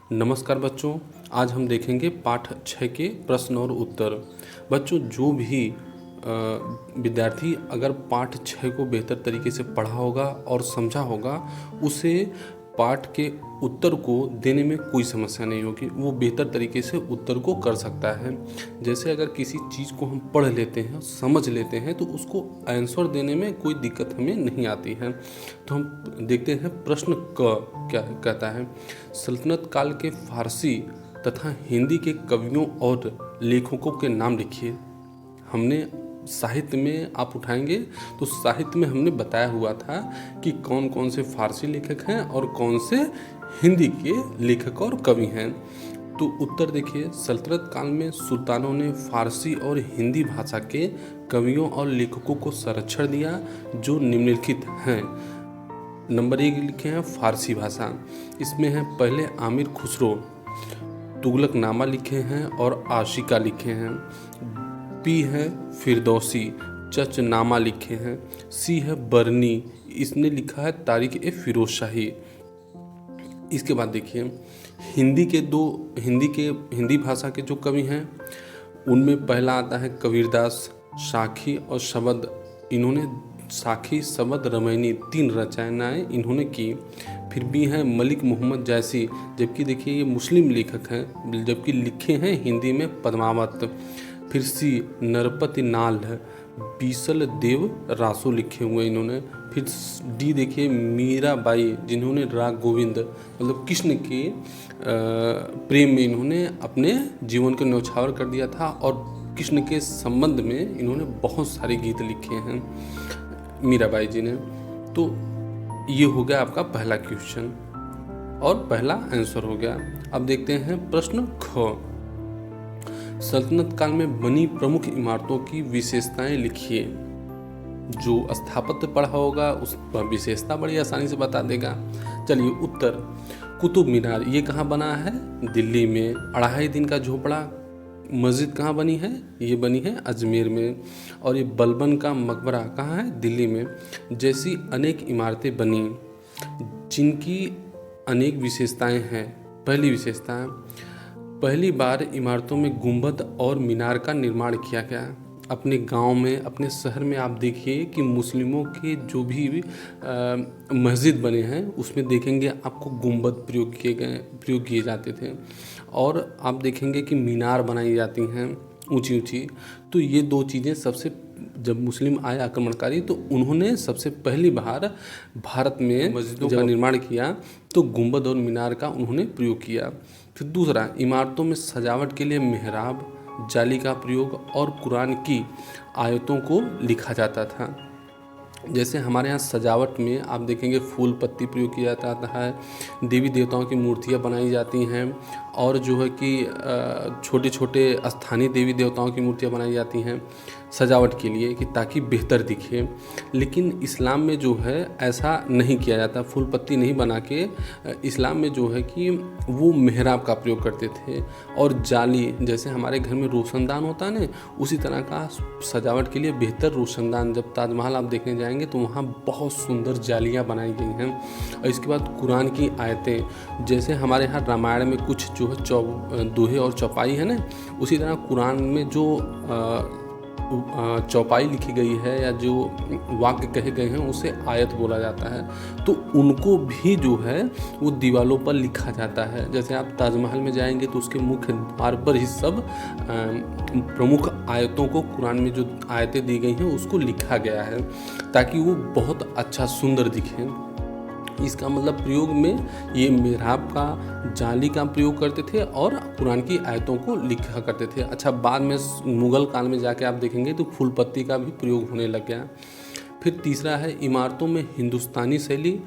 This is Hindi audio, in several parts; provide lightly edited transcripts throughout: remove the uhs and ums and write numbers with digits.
नमस्कार बच्चों, आज हम देखेंगे पाठ 6 के प्रश्न और उत्तर। बच्चों, जो भी विद्यार्थी अगर पाठ 6 को बेहतर तरीके से पढ़ा होगा और समझा होगा, उसे पाठ के उत्तर को देने में कोई समस्या नहीं होगी। वो बेहतर तरीके से उत्तर को कर सकता है। जैसे अगर किसी चीज़ को हम पढ़ लेते हैं, समझ लेते हैं, तो उसको आंसर देने में कोई दिक्कत हमें नहीं आती है। तो हम देखते हैं प्रश्न क क्या कहता है। सल्तनत काल के फारसी तथा हिंदी के कवियों और लेखकों के नाम लिखिए। हमने साहित्य में आप उठाएंगे तो साहित्य में हमने बताया हुआ था कि कौन कौन से फारसी लेखक हैं और कौन से हिंदी के लेखक और कवि हैं। तो उत्तर देखिए, सल्तनत काल में सुल्तानों ने फारसी और हिंदी भाषा के कवियों और लेखकों को संरक्षण दिया जो निम्नलिखित हैं। नंबर 1 लिखे हैं फारसी भाषा। इसमें है पहले आमिर खुसरो, तुगलकनामा लिखे हैं और आशिका लिखे हैं। पी है फिरदौसी, चचनामा लिखे हैं। सी है बरनी, इसने लिखा है तारीख ए फिरोज शाही। इसके बाद देखिए हिंदी भाषा के जो कवि हैं उनमें पहला आता है कबीरदास, साखी और शबद। इन्होंने साखी, शबद, रामायणी 3 रचनाएं इन्होंने की। फिर भी हैं मलिक मोहम्मद जैसी, जबकि देखिए ये मुस्लिम लेखक हैं, जबकि लिखे हैं हिंदी में पद्मावत। फिर सी नरपति नाल है, बीसल देव रासो लिखे हुए इन्होंने। फिर डी देखिए मीराबाई, जिन्होंने राग गोविंद मतलब कृष्ण के प्रेम में इन्होंने अपने जीवन को न्यौछावर कर दिया था और कृष्ण के संबंध में इन्होंने बहुत सारे गीत लिखे हैं मीराबाई जी ने। तो ये हो गया आपका पहला क्वेश्चन और पहला आंसर हो गया। अब देखते हैं प्रश्न ख। सल्तनत काल में बनी प्रमुख इमारतों की विशेषताएं लिखिए। जो स्थापत्य पढ़ा होगा उस पर विशेषता बड़ी आसानी से बता देगा। चलिए उत्तर, कुतुब मीनार ये कहाँ बना है? दिल्ली में। 2.5 दिन का झोपड़ा मस्जिद कहाँ बनी है? ये बनी है अजमेर में। और ये बलबन का मकबरा कहाँ है? दिल्ली में। जैसी अनेक इमारतें बनी जिनकी अनेक विशेषताएं हैं। पहली विशेषता, पहली बार इमारतों में गुंबद और मीनार का निर्माण किया गया। अपने गांव में, अपने शहर में आप देखिए कि मुस्लिमों के जो भी मस्जिद बने हैं उसमें देखेंगे आपको गुंबद प्रयोग किए जाते थे। और आप देखेंगे कि मीनार बनाई जाती हैं ऊंची ऊंची। तो ये 2 चीज़ें सबसे, जब मुस्लिम आए आक्रमणकारी तो उन्होंने सबसे पहली बार भारत में मस्जिदों का निर्माण किया, तो गुंबद और मीनार का उन्होंने प्रयोग किया। फिर दूसरा, इमारतों में सजावट के लिए मेहराब, जाली का प्रयोग और कुरान की आयतों को लिखा जाता था। जैसे हमारे यहाँ सजावट में आप देखेंगे फूल पत्ती प्रयोग किया जाता है, देवी देवताओं की मूर्तियाँ बनाई जाती हैं और जो है कि छोटे छोटे स्थानीय देवी देवताओं की मूर्तियाँ बनाई जाती हैं सजावट के लिए कि ताकि बेहतर दिखे। लेकिन इस्लाम में जो है ऐसा नहीं किया जाता, फूल पत्ती नहीं बना के इस्लाम में जो है कि वो मेहराब का प्रयोग करते थे। और जाली, जैसे हमारे घर में रोशनदान होता है ना, उसी तरह का सजावट के लिए बेहतर रोशनदान। जब ताजमहल आप देखने जाएंगे तो वहाँ बहुत सुंदर जालियाँ बनाई गई हैं। और इसके बाद कुरान की आयतें, जैसे हमारे यहाँ रामायण में कुछ जो है दोहे और चौपाई है ना, उसी तरह कुरान में जो चौपाई लिखी गई है या जो वाक्य कहे गए हैं उसे आयत बोला जाता है। तो उनको भी जो है वो दीवालों पर लिखा जाता है। जैसे आप ताजमहल में जाएंगे तो उसके मुख्य द्वार पर ही सब प्रमुख आयतों को, कुरान में जो आयतें दी गई हैं उसको लिखा गया है ताकि वो बहुत अच्छा सुंदर दिखे। इसका मतलब प्रयोग में ये मेहराब का, जाली का प्रयोग करते थे और कुरान की आयतों को लिखा करते थे। अच्छा, बाद में मुग़ल काल में जाके आप देखेंगे तो फूल पत्ती का भी प्रयोग होने लग गया। फिर तीसरा है इमारतों में हिंदुस्तानी शैली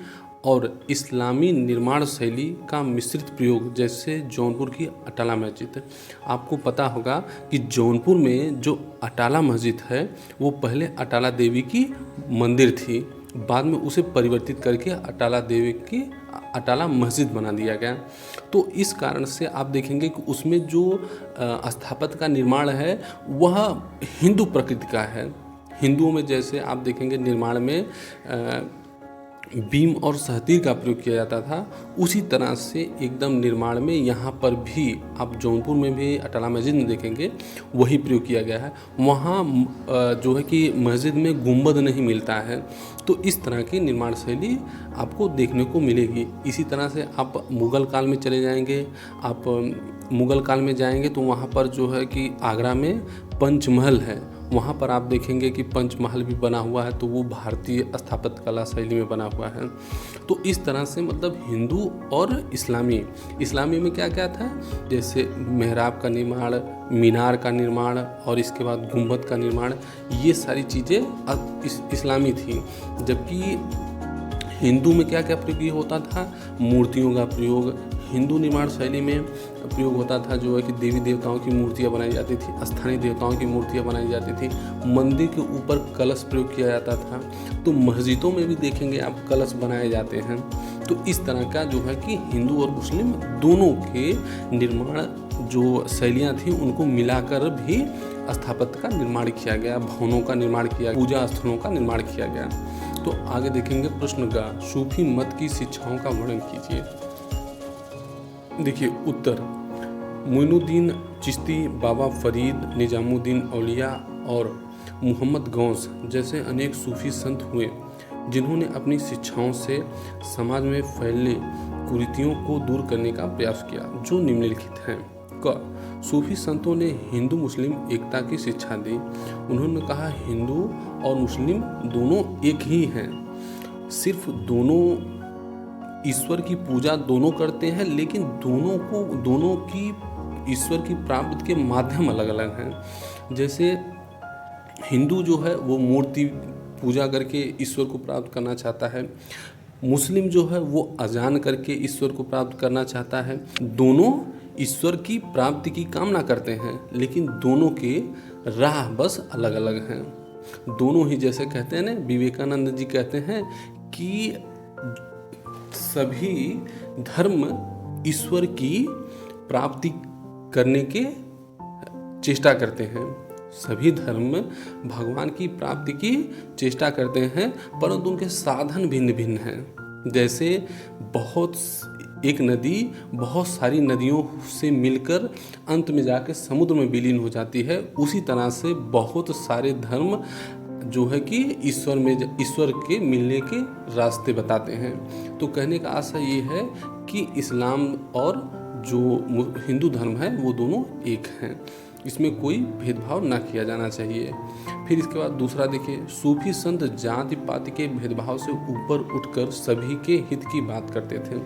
और इस्लामी निर्माण शैली का मिश्रित प्रयोग। जैसे जौनपुर की अटाला मस्जिद, आपको पता होगा कि जौनपुर में जो अटाला मस्जिद है वो पहले अटाला देवी की मंदिर थी, बाद में उसे परिवर्तित करके अटाला देवी की अटाला मस्जिद बना दिया गया। तो इस कारण से आप देखेंगे कि उसमें जो स्थापत्य का निर्माण है वह हिंदू प्रकृति का है। हिंदुओं में जैसे आप देखेंगे निर्माण में बीम और सहतीर का प्रयोग किया जाता था, उसी तरह से एकदम निर्माण में यहाँ पर भी आप जौनपुर में भी अटला मस्जिद में देखेंगे वही प्रयोग किया गया है। वहाँ जो है कि मस्जिद में गुंबद नहीं मिलता है, तो इस तरह की निर्माण शैली आपको देखने को मिलेगी। इसी तरह से आप मुग़ल काल में चले जाएंगे, आप मुग़ल काल में जाएंगे तो वहाँ पर जो है कि आगरा में पंचमहल है, वहाँ पर आप देखेंगे कि पंचमहल भी बना हुआ है, तो वो भारतीय स्थापत्य कला शैली में बना हुआ है। तो इस तरह से मतलब हिंदू और इस्लामी में क्या क्या था, जैसे मेहराब का निर्माण, मीनार का निर्माण और इसके बाद गुंबद का निर्माण, ये सारी चीज़ें इस्लामी थी। जबकि हिंदू में क्या क्या प्रयोग होता था, मूर्तियों का प्रयोग हिंदू निर्माण शैली में प्रयोग होता था, जो है कि देवी देवताओं की मूर्तियाँ बनाई जाती थी, स्थानीय देवताओं की मूर्तियाँ बनाई जाती थी, मंदिर के ऊपर कलश प्रयोग किया जाता था। तो मस्जिदों में भी देखेंगे आप कलश बनाए जाते हैं। तो इस तरह का जो है कि हिंदू और मुस्लिम दोनों के निर्माण जो शैलियाँ थी उनको मिलाकर भी स्थापत्य का निर्माण किया गया, भवनों का निर्माण किया, पूजा स्थलों का निर्माण किया गया। तो आगे देखेंगे प्रश्न ग, सूफी मत की शिक्षाओं का वर्णन कीजिए। देखिए उत्तर, मोइनुद्दीन चिश्ती, बाबा फरीद, निजामुद्दीन औलिया और मोहम्मद गौस जैसे अनेक सूफी संत हुए जिन्होंने अपनी शिक्षाओं से समाज में फैलने कुरीतियों को दूर करने का प्रयास किया, जो निम्नलिखित हैं। क, सूफी संतों ने हिंदू मुस्लिम एकता की शिक्षा दी। उन्होंने कहा हिंदू और मुस्लिम दोनों एक ही हैं, सिर्फ दोनों ईश्वर की पूजा दोनों करते हैं, लेकिन दोनों की ईश्वर की प्राप्ति के माध्यम अलग अलग हैं। जैसे हिंदू जो है वो मूर्ति पूजा करके ईश्वर को प्राप्त करना चाहता है, मुस्लिम जो है वो अजान करके ईश्वर को प्राप्त करना चाहता है। दोनों ईश्वर की प्राप्ति की कामना करते हैं, लेकिन दोनों के राह बस अलग अलग हैं। दोनों ही, जैसे कहते हैं ना, विवेकानंद जी कहते हैं कि सभी धर्म ईश्वर की प्राप्ति करने के चेष्टा करते हैं, सभी धर्म भगवान की प्राप्ति की चेष्टा करते हैं, परंतु उनके साधन भिन्न भिन्न हैं। जैसे एक नदी बहुत सारी नदियों से मिलकर अंत में जाकर समुद्र में विलीन हो जाती है, उसी तरह से बहुत सारे धर्म जो है कि ईश्वर के मिलने के रास्ते बताते हैं। तो कहने का आशय ये है कि इस्लाम और जो हिंदू धर्म है वो दोनों एक हैं, इसमें कोई भेदभाव ना किया जाना चाहिए। फिर इसके बाद दूसरा देखिए, सूफी संत जाति पाति के भेदभाव से ऊपर उठकर सभी के हित की बात करते थे।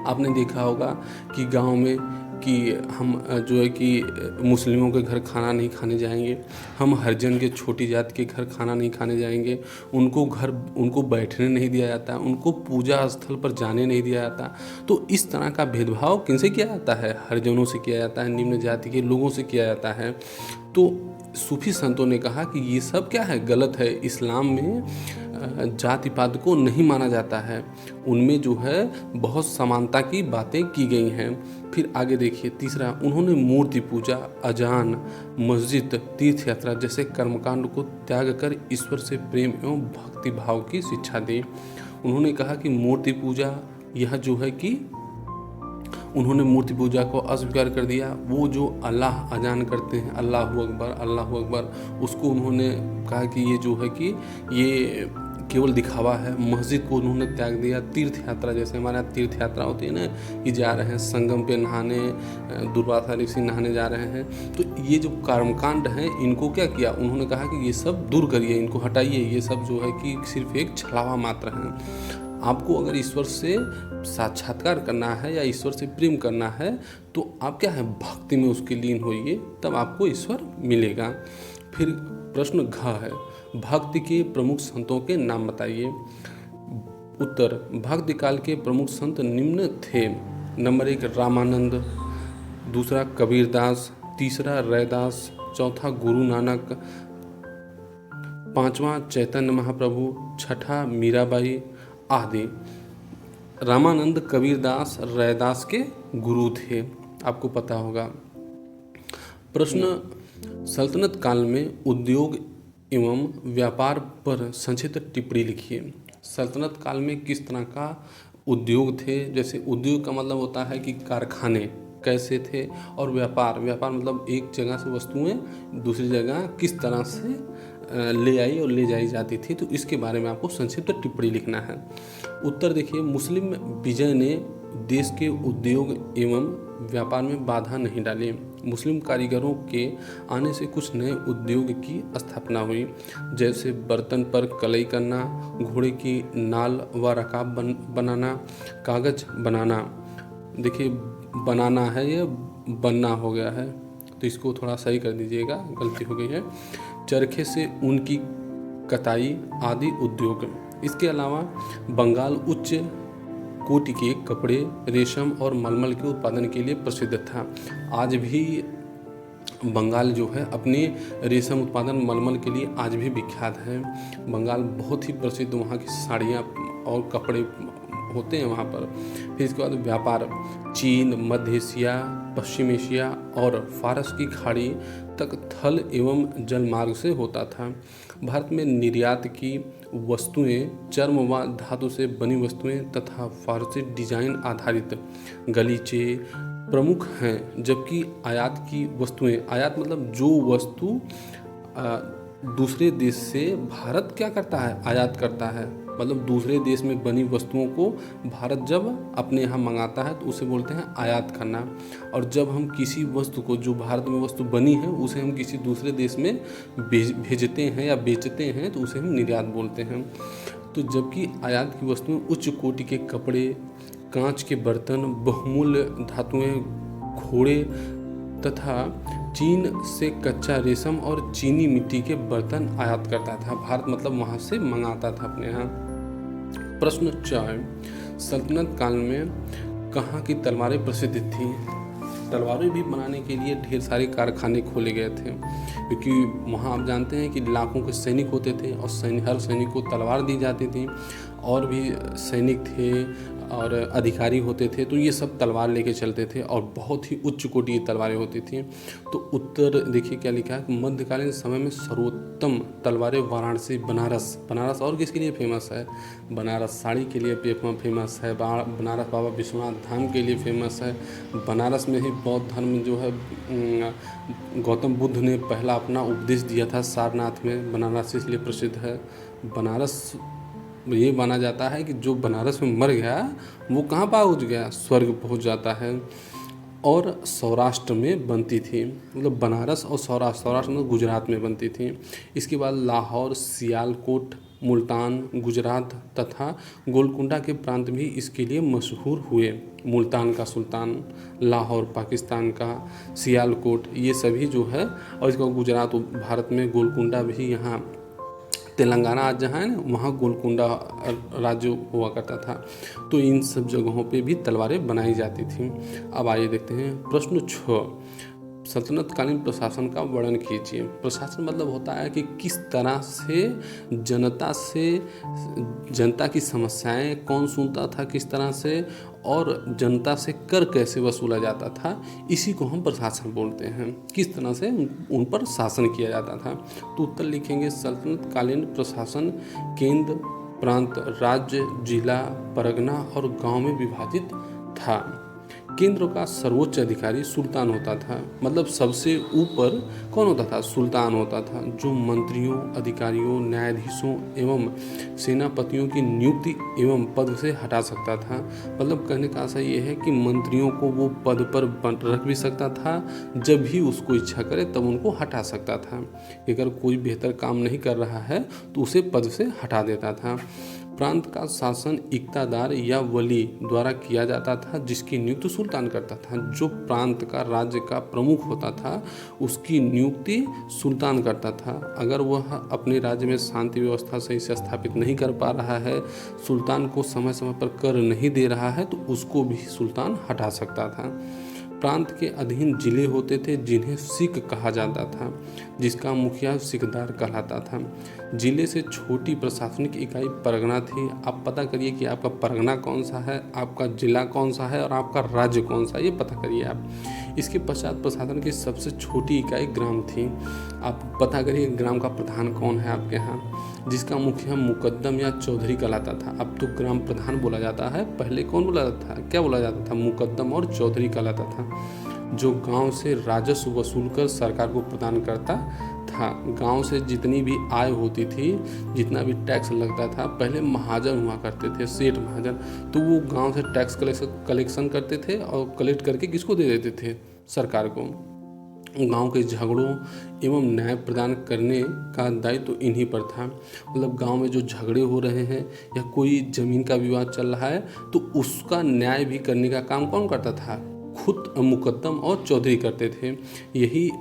आपने देखा होगा कि गांव में कि हम जो है कि मुस्लिमों के घर खाना नहीं खाने जाएंगे, हम हरिजन के छोटी जाति के घर खाना नहीं खाने जाएंगे, उनको बैठने नहीं दिया जाता, उनको पूजा स्थल पर जाने नहीं दिया जाता। तो इस तरह का भेदभाव किनसे किया जाता है? हरिजनों से किया जाता है, निम्न जाति के लोगों से किया जाता है। तो सूफी संतों ने कहा कि ये सब क्या है, गलत है। इस्लाम में जाति पात को नहीं माना जाता है, उनमें जो है बहुत समानता की बातें की गई हैं। फिर आगे देखिए तीसरा, उन्होंने मूर्ति पूजा, अजान, मस्जिद, तीर्थ यात्रा जैसे कर्मकांड को त्याग कर ईश्वर से प्रेम एवं भक्ति भाव की शिक्षा दी। उन्होंने कहा कि मूर्ति पूजा, यह जो है कि उन्होंने मूर्ति पूजा को अस्वीकार कर दिया। वो जो अल्लाह अजान करते हैं, अल्लाहु अकबर, उसको उन्होंने कहा कि ये जो है कि ये केवल दिखावा है। मस्जिद को उन्होंने त्याग दिया। तीर्थ यात्रा, जैसे हमारे यहाँ तीर्थ यात्रा होती है ना, कि जा रहे हैं संगम पे नहाने, दुर्वासा ऋषि नहाने जा रहे हैं, तो ये जो कर्मकांड हैं इनको क्या किया, उन्होंने कहा कि ये सब दूर करिए, इनको हटाइए, ये सब जो है कि सिर्फ एक छलावा मात्र है। आपको अगर ईश्वर से साक्षात्कार करना है या ईश्वर से प्रेम करना है तो आप क्या है, भक्ति में उसके लीन होइए, तब आपको ईश्वर मिलेगा। फिर प्रश्न घ है, भक्ति के प्रमुख संतों के नाम बताइए। उत्तर, भक्ति काल के प्रमुख संत निम्न थे। नंबर 1 रामानंद, दूसरा कबीरदास, तीसरा रैदास, चौथा गुरु नानक, पांचवा चैतन्य महाप्रभु, छठा मीराबाई आदि। रामानंद कबीरदास रैदास के गुरु थे, आपको पता होगा। प्रश्न, सल्तनत काल में उद्योग एवं व्यापार पर संक्षिप्त टिप्पणी लिखिए। सल्तनत काल में किस तरह का उद्योग थे। जैसे उद्योग का मतलब होता है कि कारखाने कैसे थे, और व्यापार मतलब एक जगह से वस्तुएं दूसरी जगह किस तरह से ले आई और ले जाई जाती थी। तो इसके बारे में आपको संक्षिप्त टिप्पणी लिखना है। उत्तर देखिए, मुस्लिम विजय ने देश के उद्योग एवं व्यापार में बाधा नहीं डाली। मुस्लिम कारीगरों के आने से कुछ नए उद्योग की स्थापना हुई, जैसे बर्तन पर कलई करना, घोड़े की नाल व रकाब बनाना, कागज बनाना। देखिए बनाना है, ये बनना हो गया है, तो इसको थोड़ा सही कर दीजिएगा, गलती हो गई है। चरखे से ऊन की कताई आदि उद्योग। इसके अलावा बंगाल उच्च कोटि के कपड़े, रेशम और मलमल के उत्पादन के लिए प्रसिद्ध था। आज भी बंगाल जो है अपने रेशम उत्पादन मलमल के लिए आज भी विख्यात है। बंगाल बहुत ही प्रसिद्ध, वहाँ की साड़ियाँ और कपड़े होते हैं वहाँ पर। फिर इसके बाद व्यापार, चीन, मध्य एशिया, पश्चिम एशिया और फारस की खाड़ी तक थल एवं जल मार्ग से होता था। भारत में निर्यात की वस्तुएं चर्म व धातु से बनी वस्तुएं तथा फारसी डिजाइन आधारित गलीचे प्रमुख हैं, जबकि आयात की वस्तुएं, आयात मतलब जो वस्तु दूसरे देश से भारत क्या करता है, आयात करता है, मतलब दूसरे देश में बनी वस्तुओं को भारत जब अपने यहाँ मंगाता है तो उसे बोलते हैं आयात करना। और जब हम किसी वस्तु को, जो भारत में वस्तु बनी है, उसे हम किसी दूसरे देश में भेजते हैं या बेचते हैं तो उसे हम निर्यात बोलते हैं। तो जबकि आयात की वस्तुएं उच्च कोटि के कपड़े, कांच के बर्तन, बहुमूल्य धातुएं, घोड़े तथा चीन से कच्चा रेशम और चीनी मिट्टी के बर्तन आयात करता था। भारत मतलब वहाँ से मंगाता था अपने यहाँ। प्रश्न 4, सल्तनत काल में कहाँ की तलवारें प्रसिद्ध थी। तलवारें भी बनाने के लिए ढेर सारे कारखाने खोले गए थे, क्योंकि वहाँ आप जानते हैं कि लाखों के सैनिक होते थे और हर सैनिक को तलवार दी जाती थी। और भी सैनिक थे और अधिकारी होते थे, तो ये सब तलवार लेके चलते थे और बहुत ही उच्च कोटि की तलवारें होती थी। तो उत्तर देखिए क्या लिखा है, मध्यकालीन समय में सर्वोत्तम तलवारें वाराणसी, बनारस और किसके लिए फेमस है, बनारस साड़ी के लिए फेमस है, बनारस बाबा विश्वनाथ धाम के लिए फेमस है। बनारस में ही बौद्ध धर्म जो है गौतम बुद्ध ने पहला अपना उपदेश दिया था सारनाथ में, बनारस इसलिए प्रसिद्ध है। बनारस ये माना जाता है कि जो बनारस में मर गया वो कहाँ पहुँच गया, स्वर्ग पहुँच जाता है। और सौराष्ट्र में बनती थी, मतलब बनारस और सौराष्ट्र में गुजरात में बनती थी। इसके बाद लाहौर, सियालकोट, मुल्तान, गुजरात तथा गोलकुंडा के प्रांत भी इसके लिए मशहूर हुए। मुल्तान का सुल्तान, लाहौर पाकिस्तान का, सियालकोट ये सभी जो है, और इसका गुजरात भारत में, गोलकुंडा भी यहाँ तेलंगाना आज जहाँ है ना, वहाँ गोलकुंडा राज्य हुआ करता था। तो इन सब जगहों पे भी तलवारें बनाई जाती थीं। अब आइए देखते हैं प्रश्न 6, सल्तनत कालीन प्रशासन का वर्णन कीजिए। प्रशासन मतलब होता है कि किस तरह से जनता की समस्याएं कौन सुनता था, किस तरह से, और जनता से कर कैसे वसूला जाता था, इसी को हम प्रशासन बोलते हैं। किस तरह से उन पर शासन किया जाता था। तो उत्तर लिखेंगे, सल्तनत कालीन प्रशासन केंद्र, प्रांत, राज्य, जिला, परगना और गांव में विभाजित था। केंद्र का सर्वोच्च अधिकारी सुल्तान होता था, मतलब सबसे ऊपर कौन होता था, सुल्तान होता था, जो मंत्रियों, अधिकारियों, न्यायाधीशों एवं सेनापतियों की नियुक्ति एवं पद से हटा सकता था। मतलब कहने का आशा ये है कि मंत्रियों को वो पद पर रख भी सकता था, जब भी उसको इच्छा करे तब उनको हटा सकता था। अगर कोई बेहतर काम नहीं कर रहा है तो उसे पद से हटा देता था। प्रांत का शासन इक्तादार या वली द्वारा किया जाता था, जिसकी नियुक्ति सुल्तान करता था। जो प्रांत का, राज्य का प्रमुख होता था, उसकी नियुक्ति सुल्तान करता था। अगर वह अपने राज्य में शांति व्यवस्था सही से स्थापित नहीं कर पा रहा है, सुल्तान को समय समय पर कर नहीं दे रहा है, तो उसको भी सुल्तान हटा सकता था। प्रांत के अधीन जिले होते थे, जिन्हें सिक कहा जाता था, जिसका मुखिया सिकदार कहलाता था। जिले से छोटी प्रशासनिक इकाई परगना थी। आप पता करिए कि आपका परगना कौन सा है, आपका जिला कौन सा है और आपका राज्य कौन सा है, ये पता करिए आप। इसके पश्चात प्रशासन की सबसे छोटी इकाई ग्राम थी। आप पता करिए ग्राम का प्रधान कौन है आपके यहाँ, जिसका मुखिया मुकद्दम या चौधरी कहलाता था। अब तो ग्राम प्रधान बोला जाता है, पहले कौन बोला जाता था, क्या बोला जाता था, मुकद्दम और चौधरी कहलाता था, जो गांव से राजस्व वसूल कर सरकार को प्रदान करता था। गांव से जितनी भी आय होती थी, जितना भी टैक्स लगता था, पहले महाजन हुआ करते थे, सेठ महाजन, तो वो गांव से टैक्स कलेक्शन करते थे और कलेक्ट करके किसको दे देते थे, सरकार को। गांव के झगड़ों एवं न्याय प्रदान करने का दायित्व तो इन्हीं पर था। मतलब गांव में जो झगड़े हो रहे हैं या कोई ज़मीन का विवाद चल रहा है तो उसका न्याय भी करने का काम कौन करता था, खुद मुकद्दम और चौधरी करते थे। यही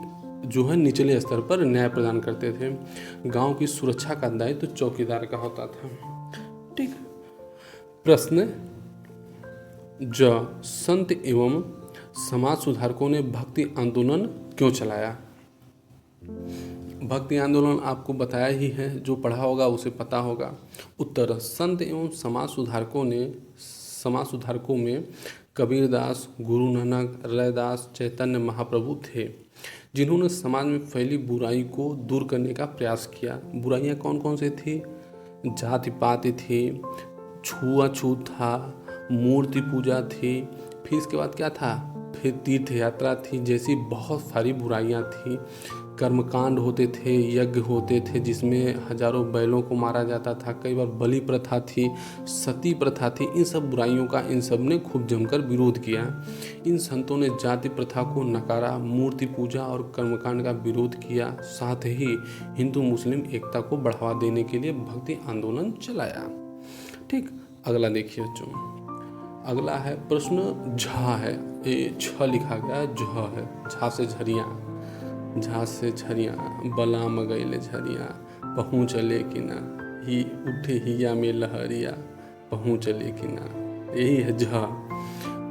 जो है निचले स्तर पर न्याय प्रदान करते थे। गांव की सुरक्षा का दायित्व तो चौकीदार का होता था। ठीक। प्रश्न ज संत एवं समाज सुधारकों ने भक्ति आंदोलन क्यों चलाया? भक्ति आंदोलन आपको बताया ही है, जो पढ़ा होगा उसे पता होगा। उत्तर, संत एवं समाज सुधारकों में कबीरदास, गुरु नानक, रैदास, चैतन्य महाप्रभु थे, जिन्होंने समाज में फैली बुराई को दूर करने का प्रयास किया। बुराइयां कौन कौन सी थी? जाति पाति थी, छुआछूत था, मूर्ति पूजा थी, फिर इसके बाद क्या था, फिर तीर्थ यात्रा थी, जैसी बहुत सारी बुराइयां थी। कर्मकांड होते थे, यज्ञ होते थे जिसमें हजारों बैलों को मारा जाता था, कई बार बलि प्रथा थी, सती प्रथा थी। इन सब बुराइयों का इन सब ने खूब जमकर विरोध किया। इन संतों ने जाति प्रथा को नकारा, मूर्ति पूजा और कर्मकांड का विरोध किया, साथ ही हिंदू मुस्लिम एकता को बढ़ावा देने के लिए भक्ति आंदोलन चलाया। ठीक। अगला देखिए बच्चों, अगला है प्रश्न झा है, ये छ लिखा गया, झ है, झा से झरिया, झा से झरिया, बला मगैले झरिया, पहुँ चले कि ना, ही उठे हिया में लहरिया, पहुँ चले कि ना, यही है झा।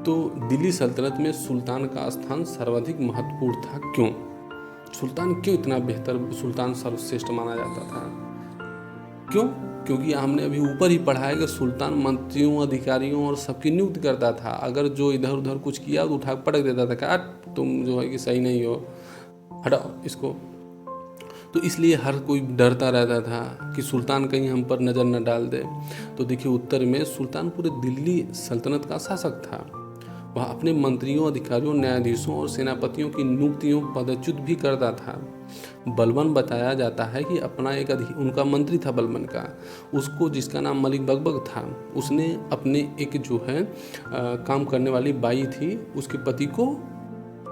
तो दिल्ली सल्तनत में सुल्तान का स्थान सर्वाधिक महत्वपूर्ण था। क्यों? सुल्तान क्यों इतना बेहतर, सुल्तान सर्वश्रेष्ठ माना जाता था? क्यों? क्योंकि हमने अभी ऊपर ही पढ़ा है कि सुल्तान मंत्रियों, अधिकारियों और सबकी नियुक्ति करता था। अगर जो इधर उधर कुछ किया तो उठा पटक देता था कि तुम जो है कि सही नहीं हो, हटाओ इसको। तो इसलिए हर कोई डरता रहता था कि सुल्तान कहीं हम पर नज़र न डाल दे। तो देखिए उत्तर में सुल्तान पूरे दिल्ली सल्तनत का शासक था। वह अपने मंत्रियों, अधिकारियों, न्यायाधीशों और सेनापतियों की नियुक्तियों पदच्युत भी करता था। बलबन बताया जाता है कि अपना एक उनका मंत्री था बलबन का, उसको जिसका नाम मलिक बकबक था, उसने अपने एक जो है काम करने वाली बाई थी, उसके पति को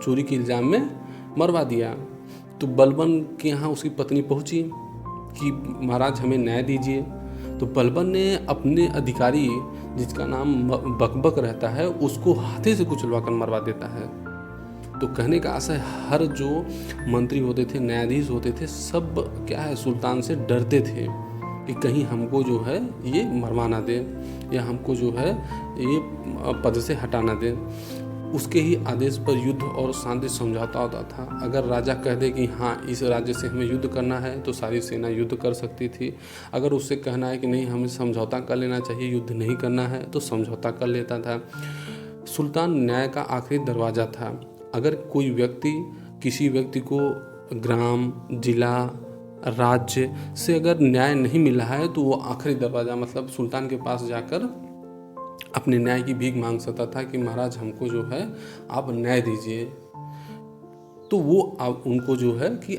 चोरी के इल्ज़ाम में मरवा दिया। तो बलबन के यहाँ उसकी पत्नी पहुँची कि महाराज हमें न्याय दीजिए। तो बलबन ने अपने अधिकारी जिसका नाम बकबक रहता है उसको हाथे से कुचलवा कर मरवा देता है। तो कहने का आशय हर जो मंत्री होते थे, न्यायाधीश होते थे, सब क्या है सुल्तान से डरते थे कि कहीं हमको जो है ये मरवा ना दे या हमको जो है ये पद से हटा ना दे। उसके ही आदेश पर युद्ध और शांति समझौता होता था। अगर राजा कह दे कि हाँ इस राज्य से हमें युद्ध करना है तो सारी सेना युद्ध कर सकती थी। अगर उससे कहना है कि नहीं हमें समझौता कर लेना चाहिए, युद्ध नहीं करना है, तो समझौता कर लेता था। सुल्तान न्याय का आखिरी दरवाज़ा था। अगर कोई व्यक्ति किसी व्यक्ति को ग्राम, जिला, राज्य से अगर न्याय नहीं मिला है तो वो आखिरी दरवाज़ा मतलब सुल्तान के पास जाकर अपने न्याय की भीख मांग सकता था कि महाराज हमको जो है आप न्याय दीजिए। तो वो अब उनको जो है कि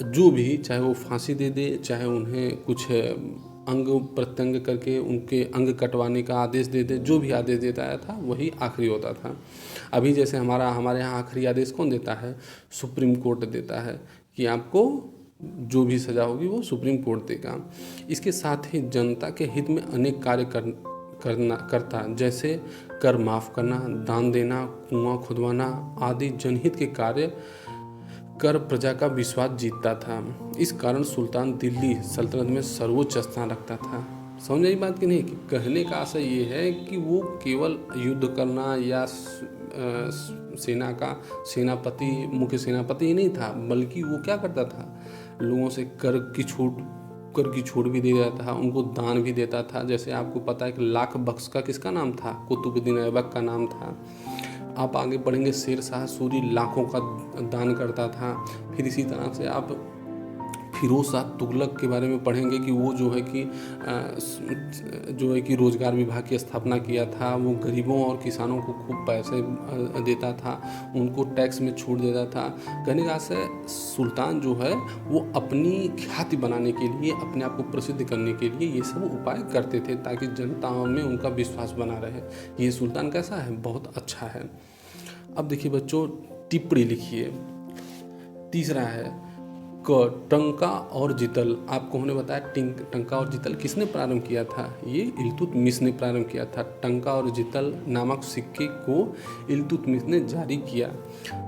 जो भी, चाहे वो फांसी दे दे, चाहे उन्हें कुछ अंग प्रत्यंग करके उनके अंग कटवाने का आदेश दे दे, जो भी आदेश देता था वही आखिरी होता था। अभी जैसे हमारे यहाँ आखिरी आदेश कौन देता है? सुप्रीम कोर्ट देता है कि आपको जो भी सज़ा होगी वो सुप्रीम कोर्ट देगा। इसके साथ ही जनता के हित में अनेक कार्य करता, जैसे कर माफ़ करना, दान देना, कुआं खुदवाना आदि जनहित के कार्य कर प्रजा का विश्वास जीतता था। इस कारण सुल्तान दिल्ली सल्तनत में सर्वोच्च स्थान रखता था। समझ आई बात कि नहीं? कि कहने का आशय ये है कि वो केवल युद्ध करना या सेना का सेनापति, मुख्य सेनापति ही नहीं था, बल्कि वो क्या करता था, लोगों से कर की छूट भी दे देता था, उनको दान भी देता था। जैसे आपको पता है कि लाख बख्श का किसका नाम था? कुतुबुद्दीन ऐबक का नाम था। आप आगे पढ़ेंगे शेर शाह सूरी लाखों का दान करता था। फिर इसी तरह से आप फिरोज शाह तुगलक के बारे में पढ़ेंगे कि वो जो है कि रोजगार विभाग की स्थापना किया था। वो गरीबों और किसानों को खूब पैसे देता था, उनको टैक्स में छूट देता था। कहने का से सुल्तान जो है वो अपनी ख्याति बनाने के लिए, अपने आप को प्रसिद्ध करने के लिए ये सब उपाय करते थे ताकि जनता में उनका विश्वास बना रहे। ये सुल्तान कैसा है? बहुत अच्छा है। अब देखिए बच्चों, टिप्पणी लिखिए। तीसरा है क, टंका और जितल। आपको हमने बताया टंका और जितल किसने प्रारंभ किया था? ये इल्तुतमिश ने प्रारंभ किया था। टंका और जितल नामक सिक्के को इल्तुतमिश ने जारी किया,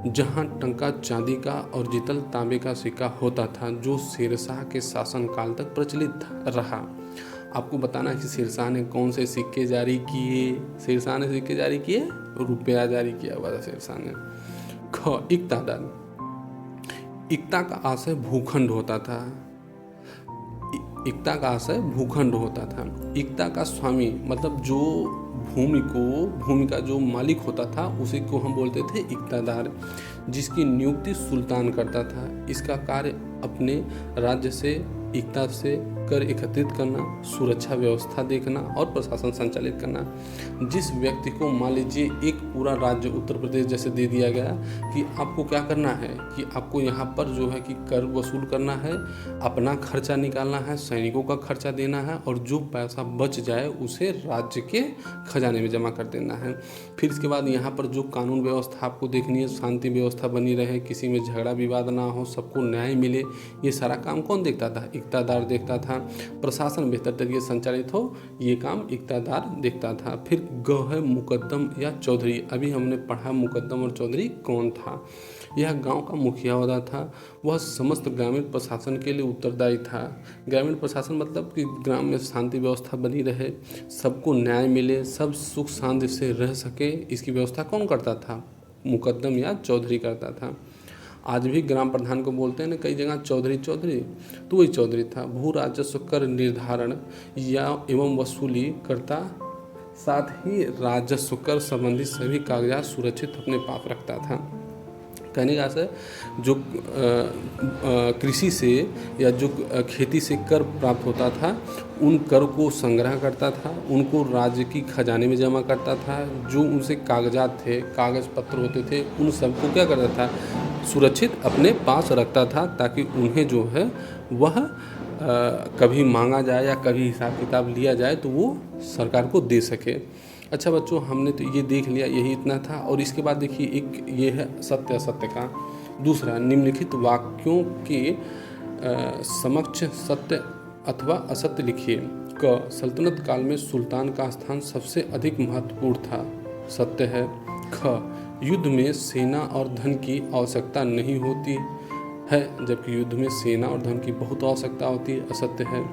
जहां टंका चांदी का और जितल तांबे का सिक्का होता था, जो शेरशाह के शासनकाल तक प्रचलित रहा। आपको बताना है कि शेरशाह ने कौन से सिक्के जारी किए। शेरशाह ने सिक्के जारी किए, रुपया जारी किया हुआ था शेरशाह ने। ख, इक्तादार। इक्ता का आशय भूखंड होता था। इक्ता का आशय भूखंड होता था। इक्ता का स्वामी मतलब जो भूमि का जो मालिक होता था उसी को हम बोलते थे इक्तादार, जिसकी नियुक्ति सुल्तान करता था। इसका कार्य अपने राज्य से इक्ता से कर एकत्रित करना, सुरक्षा व्यवस्था देखना और प्रशासन संचालित करना। जिस व्यक्ति को मान लीजिए एक पूरा राज्य उत्तर प्रदेश जैसे दे दिया गया कि आपको क्या करना है कि आपको यहाँ पर जो है कि कर वसूल करना है, अपना खर्चा निकालना है, सैनिकों का खर्चा देना है और जो पैसा बच जाए उसे राज्य के खजाने में जमा कर देना है। फिर इसके बाद यहाँ पर जो कानून व्यवस्था आपको देखनी है, शांति व्यवस्था बनी रहे, किसी में झगड़ा विवाद ना हो, सबको न्याय मिले, ये सारा काम कौन देखता था? इक्तादार देखता था। प्रशासन बेहतर तरीके से संचालित हो, ये काम इक्तादार देखता था। फिर ग है मुकद्दम या चौधरी। अभी हमने पढ़ा मुकद्दम और चौधरी कौन था। यह गांव का मुखिया होता था। वह समस्त ग्रामीण प्रशासन के लिए उत्तरदायी था। ग्रामीण प्रशासन मतलब कि ग्राम में शांति व्यवस्था बनी रहे, सबको न्याय मिले, सब सुख शांति से रह सके, इसकी व्यवस्था कौन करता था? मुकद्दम या चौधरी करता था। आज भी ग्राम प्रधान को बोलते हैं ना कई जगह चौधरी, तो वही चौधरी था। भू राजस्व कर निर्धारण या एवं वसूली करता, साथ ही राजस्व कर संबंधी सभी कागजात सुरक्षित अपने पास रखता था। कहने का से जो कृषि से या जो खेती से कर प्राप्त होता था उन कर को संग्रह करता था, उनको राज्य की खजाने में जमा करता था। जो उनसे कागजात थे, कागज पत्र होते थे, उन सबको क्या करता था? सुरक्षित अपने पास रखता था ताकि उन्हें जो है वह कभी मांगा जाए या कभी हिसाब किताब लिया जाए तो वो सरकार को दे सके। अच्छा बच्चों, हमने तो ये देख लिया, यही इतना था। और इसके बाद देखिए एक ये है सत्य असत्य का। दूसरा, निम्नलिखित वाक्यों के समक्ष सत्य अथवा असत्य लिखिए। क, सल्तनत काल में सुल्तान का स्थान सबसे अधिक महत्वपूर्ण था, सत्य है। ख, युद्ध में सेना और धन की आवश्यकता नहीं होती है, जबकि युद्ध में सेना और धन की बहुत आवश्यकता होती है, असत्य है।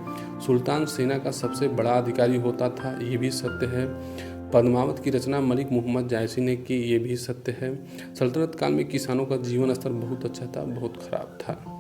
सुल्तान सेना का सबसे बड़ा अधिकारी होता था, ये भी सत्य है। पद्मावत की रचना मलिक मोहम्मद जायसी ने की, ये भी सत्य है। सल्तनत काल में किसानों का जीवन स्तर बहुत अच्छा था, बहुत खराब था।